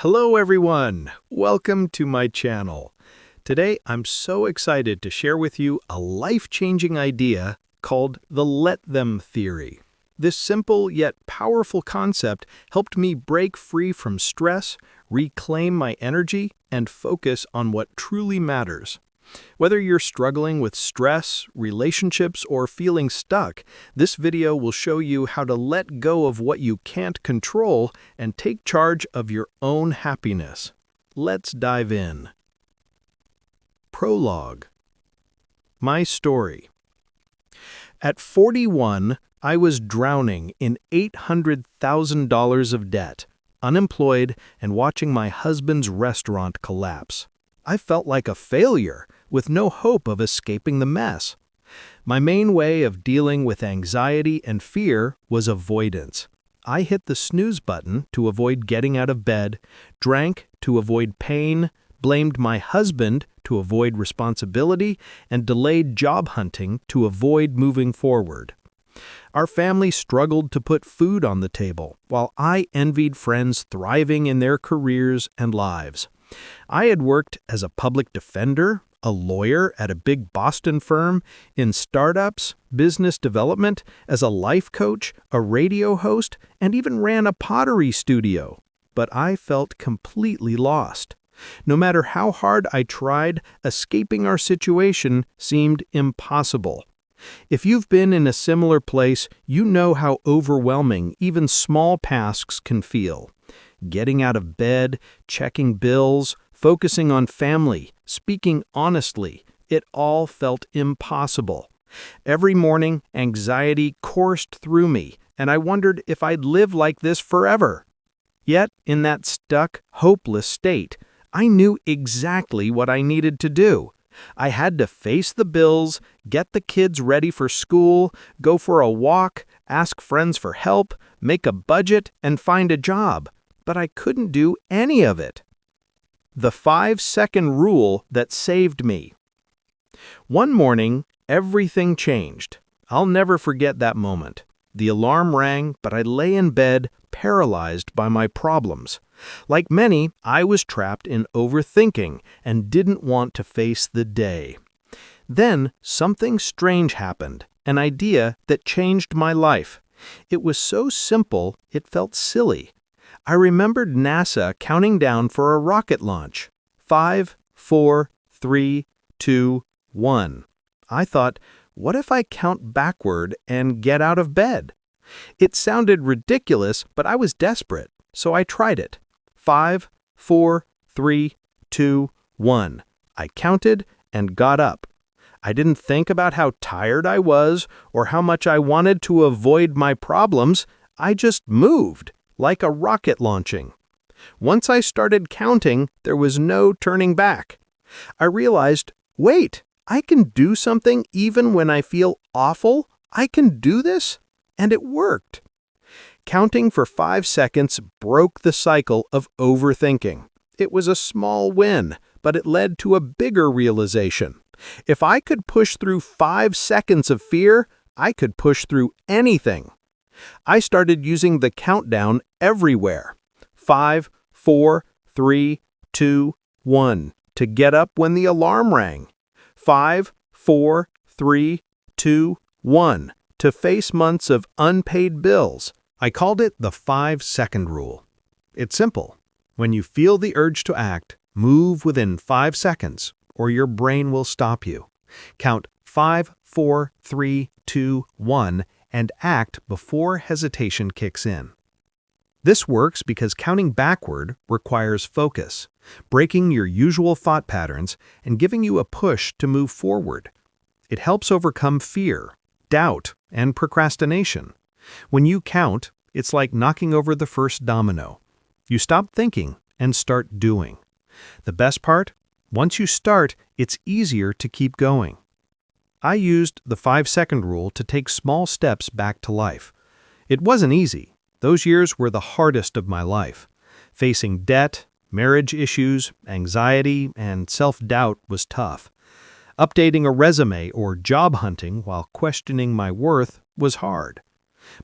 Hello everyone! Welcome to my channel. Today I'm so excited to share with you a life-changing idea called the Let Them Theory. This simple yet powerful concept helped me break free from stress, reclaim my energy, and focus on what truly matters. Whether you're struggling with stress, relationships, or feeling stuck, this video will show you how to let go of what you can't control and take charge of your own happiness. Let's dive in. Prologue. My story. At 41, I was drowning in $800,000 of debt, unemployed, and watching my husband's restaurant collapse. I felt like a failure, with no hope of escaping the mess. My main way of dealing with anxiety and fear was avoidance. I hit the snooze button to avoid getting out of bed, drank to avoid pain, blamed my husband to avoid responsibility, and delayed job hunting to avoid moving forward. Our family struggled to put food on the table, while I envied friends thriving in their careers and lives. I had worked as a public defender, a lawyer at a big Boston firm, in startups, business development, as a life coach, a radio host, and even ran a pottery studio. But I felt completely lost. No matter how hard I tried, escaping our situation seemed impossible. If you've been in a similar place, you know how overwhelming even small tasks can feel. Getting out of bed, checking bills, focusing on family, speaking honestly, it all felt impossible. Every morning, anxiety coursed through me, and I wondered if I'd live like this forever. Yet, in that stuck, hopeless state, I knew exactly what I needed to do. I had to face the bills, get the kids ready for school, go for a walk, ask friends for help, make a budget, and find a job. But I couldn't do any of it. The 5-second rule that saved me. One morning, everything changed. I'll never forget that moment. The alarm rang, but I lay in bed, paralyzed by my problems. Like many, I was trapped in overthinking and didn't want to face the day. Then, something strange happened, an idea that changed my life. It was so simple, it felt silly. I remembered NASA counting down for a rocket launch. 5, 4, 3, 2, 1. I thought, what if I count backward and get out of bed? It sounded ridiculous, but I was desperate, so I tried it. 5, 4, 3, 2, 1. I counted and got up. I didn't think about how tired I was or how much I wanted to avoid my problems. I just moved, like a rocket launching. Once I started counting, there was no turning back. I realized, wait, I can do something even when I feel awful? I can do this? And it worked. Counting for 5 seconds broke the cycle of overthinking. It was a small win, but it led to a bigger realization. If I could push through 5 seconds of fear, I could push through anything. I started using the countdown everywhere. 5, 4, 3, 2, 1 to get up when the alarm rang. 5, 4, 3, 2, 1 to face months of unpaid bills. I called it the 5-second rule. It's simple. When you feel the urge to act, move within 5 seconds, or your brain will stop you. Count 5, 4, 3, 2, 1 and act before hesitation kicks in. This works because counting backward requires focus, breaking your usual thought patterns and giving you a push to move forward. It helps overcome fear, doubt, and procrastination. When you count, it's like knocking over the first domino. You stop thinking and start doing. The best part? Once you start, it's easier to keep going. I used the 5-second rule to take small steps back to life. It wasn't easy. Those years were the hardest of my life. Facing debt, marriage issues, anxiety, and self-doubt was tough. Updating a resume or job hunting while questioning my worth was hard.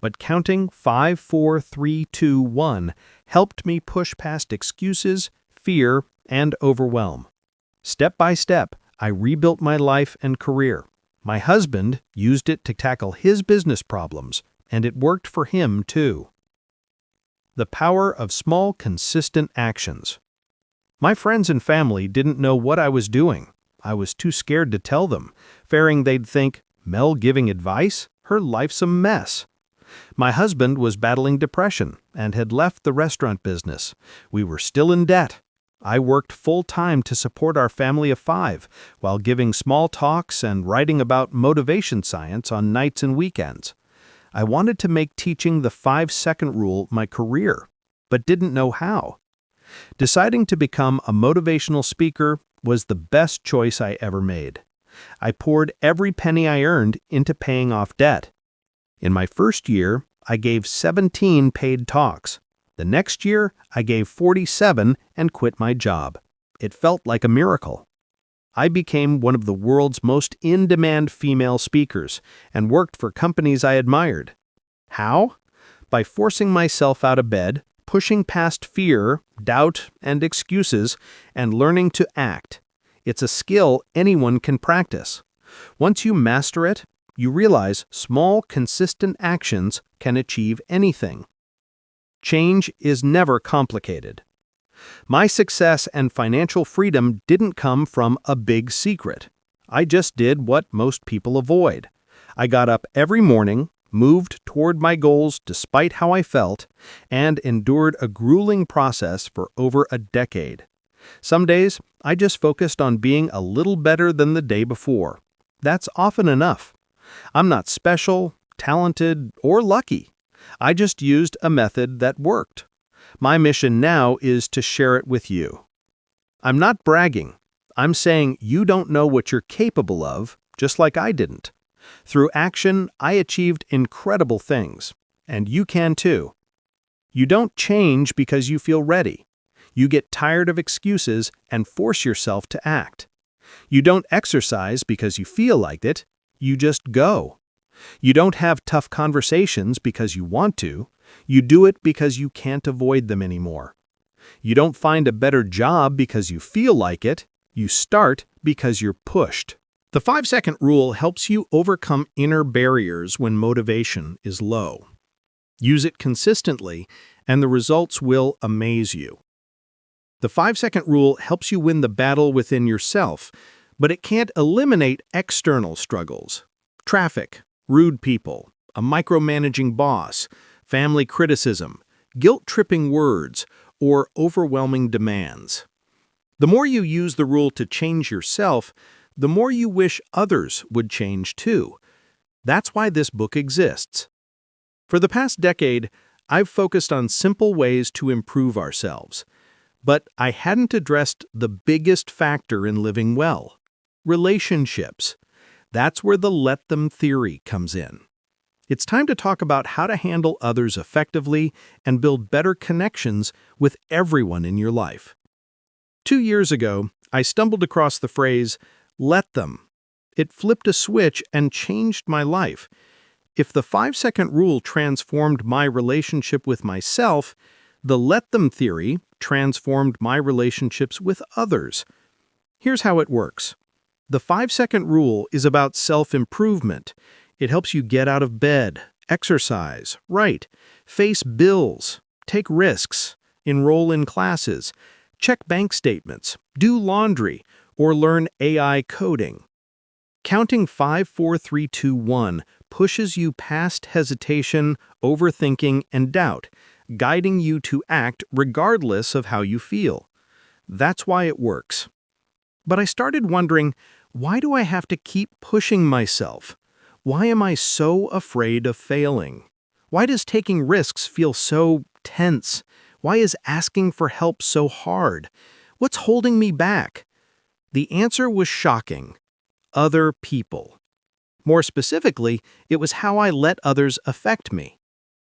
But counting 5, 4, 3, 2, 1 helped me push past excuses, fear, and overwhelm. Step by step, I rebuilt my life and career. My husband used it to tackle his business problems, and it worked for him too. The power of small, consistent actions. My friends and family didn't know what I was doing. I was too scared to tell them, fearing they'd think, Mel giving advice? Her life's a mess. My husband was battling depression and had left the restaurant business. We were still in debt. I worked full-time to support our family of 5 while giving small talks and writing about motivation science on nights and weekends. I wanted to make teaching the 5-second rule my career, but didn't know how. Deciding to become a motivational speaker was the best choice I ever made. I poured every penny I earned into paying off debt. In my first year, I gave 17 paid talks. The next year, I gave 47 and quit my job. It felt like a miracle. I became one of the world's most in-demand female speakers and worked for companies I admired. How? By forcing myself out of bed, pushing past fear, doubt, and excuses, and learning to act. It's a skill anyone can practice. Once you master it, you realize small, consistent actions can achieve anything. Change is never complicated. My success and financial freedom didn't come from a big secret. I just did what most people avoid. I got up every morning, moved toward my goals despite how I felt, and endured a grueling process for over a decade. Some days, I just focused on being a little better than the day before. That's often enough. I'm not special, talented, or lucky. I just used a method that worked. My mission now is to share it with you. I'm not bragging. I'm saying you don't know what you're capable of, just like I didn't. Through action, I achieved incredible things, and you can too. You don't change because you feel ready. You get tired of excuses and force yourself to act. You don't exercise because you feel like it. You just go. You don't have tough conversations because you want to. You do it because you can't avoid them anymore. You don't find a better job because you feel like it. You start because you're pushed. The 5-second rule helps you overcome inner barriers when motivation is low. Use it consistently, and the results will amaze you. The 5-second rule helps you win the battle within yourself, but it can't eliminate external struggles. Traffic, rude people, a micromanaging boss, family criticism, guilt-tripping words, or overwhelming demands. The more you use the rule to change yourself, the more you wish others would change too. That's why this book exists. For the past decade, I've focused on simple ways to improve ourselves. But I hadn't addressed the biggest factor in living well: relationships. That's where the let them theory comes in. It's time to talk about how to handle others effectively and build better connections with everyone in your life. 2 years ago, I stumbled across the phrase, "let them." It flipped a switch and changed my life. If the 5-second rule transformed my relationship with myself, the let them theory transformed my relationships with others. Here's how it works. The 5-second rule is about self-improvement. It helps you get out of bed, exercise, write, face bills, take risks, enroll in classes, check bank statements, do laundry, or learn AI coding. Counting 5, 4, 3, 2, 1 pushes you past hesitation, overthinking, and doubt, guiding you to act regardless of how you feel. That's why it works. But I started wondering, why do I have to keep pushing myself? Why am I so afraid of failing? Why does taking risks feel so tense? Why is asking for help so hard? What's holding me back? The answer was shocking. Other people. More specifically, it was how I let others affect me.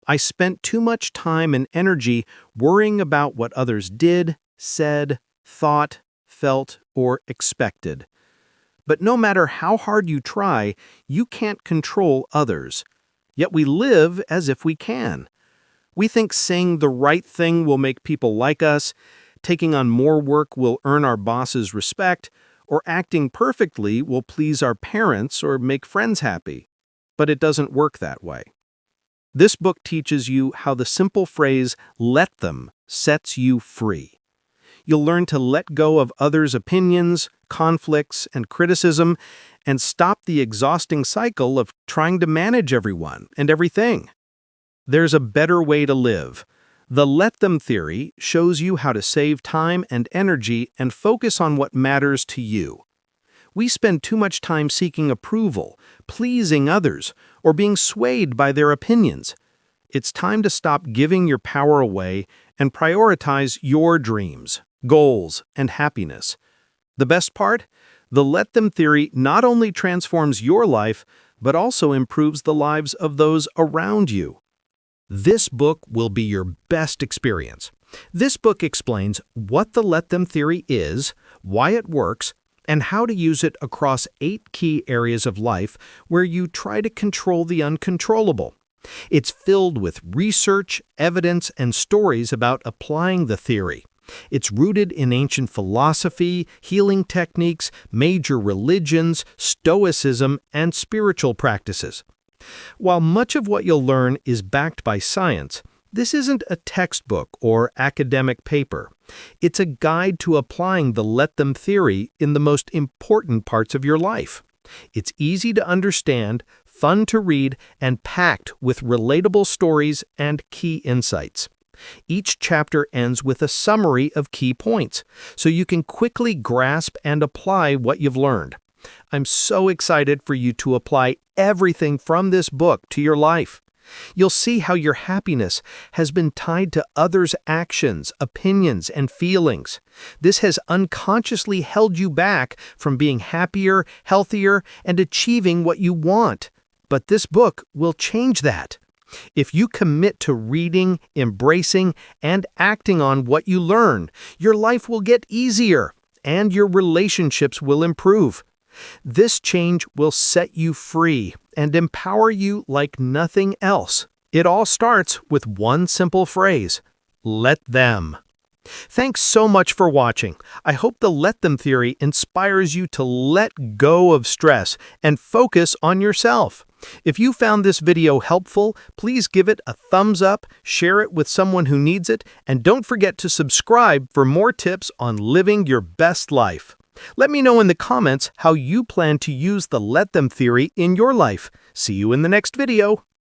I spent too much time and energy worrying about what others did, said, thought, felt, or expected. But no matter how hard you try, you can't control others. Yet we live as if we can. We think saying the right thing will make people like us, taking on more work will earn our bosses respect, or acting perfectly will please our parents or make friends happy. But it doesn't work that way. This book teaches you how the simple phrase, "let them," sets you free. You'll learn to let go of others' opinions, conflicts, and criticism, and stop the exhausting cycle of trying to manage everyone and everything. There's a better way to live. The let them theory shows you how to save time and energy and focus on what matters to you. We spend too much time seeking approval, pleasing others, or being swayed by their opinions. It's time to stop giving your power away and prioritize your dreams, goals, and happiness. The best part? The let them theory not only transforms your life, but also improves the lives of those around you. This book will be your best experience. This book explains what the let them theory is, why it works, and how to use it across 8 key areas of life where you try to control the uncontrollable. It's filled with research, evidence, and stories about applying the theory. It's rooted in ancient philosophy, healing techniques, major religions, Stoicism, and spiritual practices. While much of what you'll learn is backed by science, this isn't a textbook or academic paper. It's a guide to applying the let them theory in the most important parts of your life. It's easy to understand, fun to read, and packed with relatable stories and key insights. Each chapter ends with a summary of key points, so you can quickly grasp and apply what you've learned. I'm so excited for you to apply everything from this book to your life. You'll see how your happiness has been tied to others' actions, opinions, and feelings. This has unconsciously held you back from being happier, healthier, and achieving what you want. But this book will change that. If you commit to reading, embracing, and acting on what you learn, your life will get easier, and your relationships will improve. This change will set you free and empower you like nothing else. It all starts with one simple phrase: let them. Thanks so much for watching. I hope the let them theory inspires you to let go of stress and focus on yourself. If you found this video helpful, please give it a thumbs up, share it with someone who needs it, and don't forget to subscribe for more tips on living your best life. Let me know in the comments how you plan to use the let them theory in your life. See you in the next video.